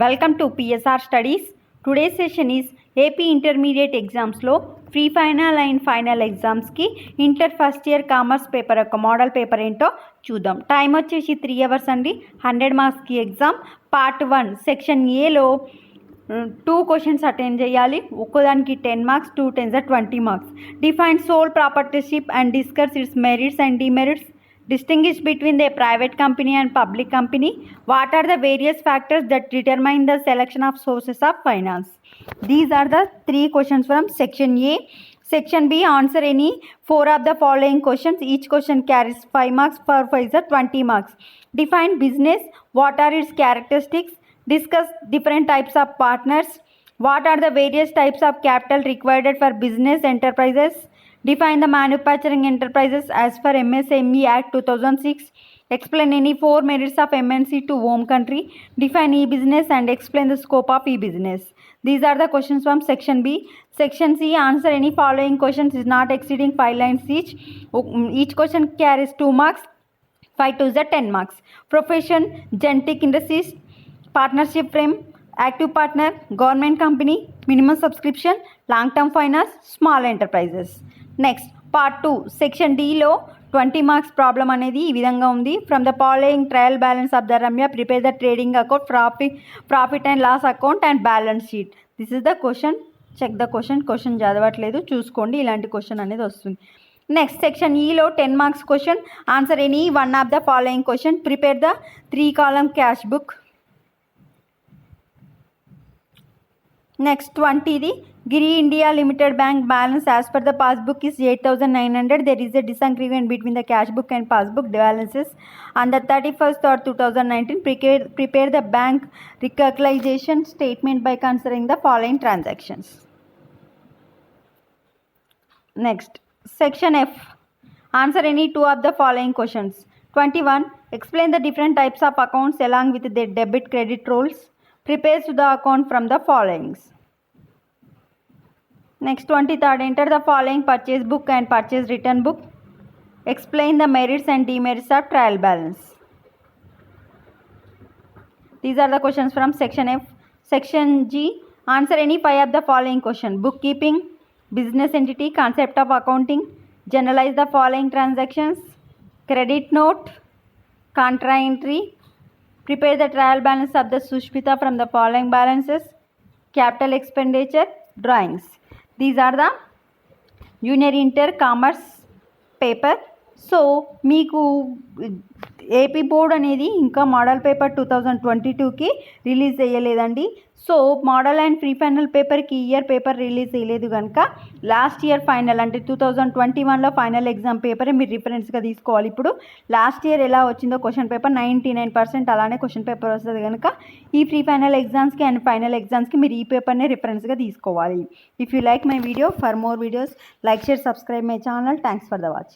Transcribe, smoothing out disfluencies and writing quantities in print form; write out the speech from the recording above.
Welcome to PSR Studies. Today's session is AP Intermediate Exams లో pre final and final ఎగ్జామ్స్కి inter first year commerce paper యొక్క model paper ఏంటో చూద్దాం. Time వచ్చేసి 3 hours అండి. 100 మార్క్స్కి ఎగ్జామ్. పార్ట్ 1 సెక్షన్ ఏలో 2 క్వశ్చన్స్ అటెండ్ చేయాలి. ఒక్కోదానికి 10 marks, 2 10s 20 marks. Define sole proprietorship and discuss its merits and demerits. Distinguish between a private company and public company. What are the various factors that determine the selection of sources of finance? These are the 3 questions from section A. Section B, answer any 4 of the following questions. Each question carries 5 marks. For 5 is 20 marks. Define business. What are its characteristics? Discuss different types of partners. What are the various types of capital required for business enterprises? Define the manufacturing enterprises as per MSME Act 2006. Explain any 4 merits of MNC to home country. Define e-business and explain the scope of e-business. These are the questions from section B. Section C, answer any following questions is not exceeding 5 lines each. Each question carries 2 marks. 5 2s 10 marks. Profession, Gentic Industries. Partnership frame, active partner, government company, minimum subscription, long term finance, small enterprises. Next part 2 section డీలో 20 marks problem అనేది ఈ విధంగా ఉంది. From the following trial balance of the Ramya prepare the trading account, profit and loss account and balance sheet. This is the question. Check the question చదవట్లేదు, చూసుకోండి. ఇలాంటి question అనేది వస్తుంది. నెక్స్ట్ సెక్షన్ ఈలో 10 marks question. Answer any 1 of the following question. Prepare the 3 column cash book. Next 20ది Giri India Limited Bank balance as per the passbook is 8,900. There is a disagreement between the cash book and passbook balances. On the 31st or 2019, prepare the bank recapitalization statement by considering the following transactions. Next, section F. Answer any 2 of the following questions. 21. Explain the different types of accounts along with their debit credit roles. Prepare to the account from the followings. Next, 23rd, enter the following purchase book and purchase return book. Explain the merits and demerits of trial balance. These are the questions from section F. Section G, answer any 5 of the following question. Bookkeeping, business entity, concept of accounting, generalize the following transactions, credit note, contra entry, prepare the trial balance of the Sushmita from the following balances, capital expenditure, drawings. These are the junior inter commerce paper. So మీకు AP board అనేది ఇంకా model paper 2022కి release చేయలేదండి. So model and pre final పేపర్కి year paper release చేయలేదు కనుక last year final అంటే 2021లో final exam paper మీరు రిఫరెన్స్గా తీసుకోవాలి. ఇప్పుడు లాస్ట్ ఇయర్ ఎలా వచ్చిందో క్వశ్చన్ పేపర్ 99% అలానే క్వశ్చన్ పేపర్ వస్తుంది కనుక ఈ ప్రీ ఫైనల్ ఎగ్జామ్స్కి అండ్ ఫైనల్ ఎగ్జామ్స్కి మీరు ఈ పేపర్నే రిఫరెన్స్గా తీసుకోవాలి. If you like my video, for more videos like, share, subscribe my channel. Thanks for the watch.